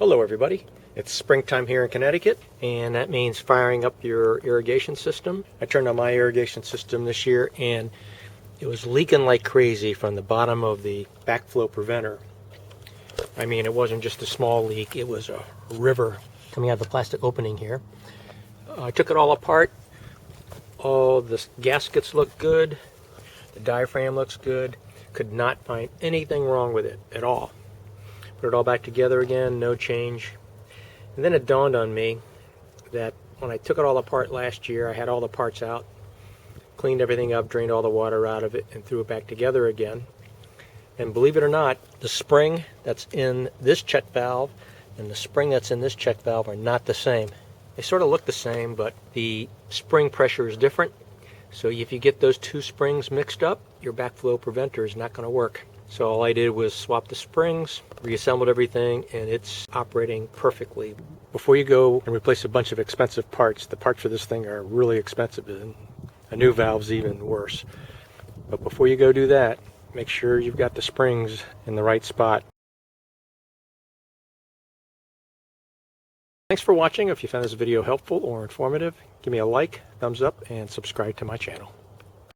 Hello everybody. It's springtime here in Connecticut, and that means firing up your irrigation system. I turned on my irrigation system this year and it was leaking like crazy from the bottom of the backflow preventer. I mean, it wasn't just a small leak, it was a river coming out of the plastic opening here. I took it all apart. All the gaskets look good, the diaphragm looks good. Could not find anything wrong with it at all. Put it all back together again, no change. And then it dawned on me that when I took it all apart last year, I had all the parts out, cleaned everything up, drained all the water out of it, and threw it back together again. And believe it or not, the spring that's in this check valve and the spring that's in this check valve are not the same. They sort of look the same, but the spring pressure is different. So if you get those two springs mixed up, your backflow preventer is not going to work. So all I did was swap the springs, reassembled everything, and it's operating perfectly. Before you go and replace a bunch of expensive parts, the parts for this thing are really expensive, and a new valve's even worse. But before you go do that, make sure you've got the springs in the right spot. Thanks for watching. If you found this video helpful or informative, give me a like, thumbs up, and subscribe to my channel.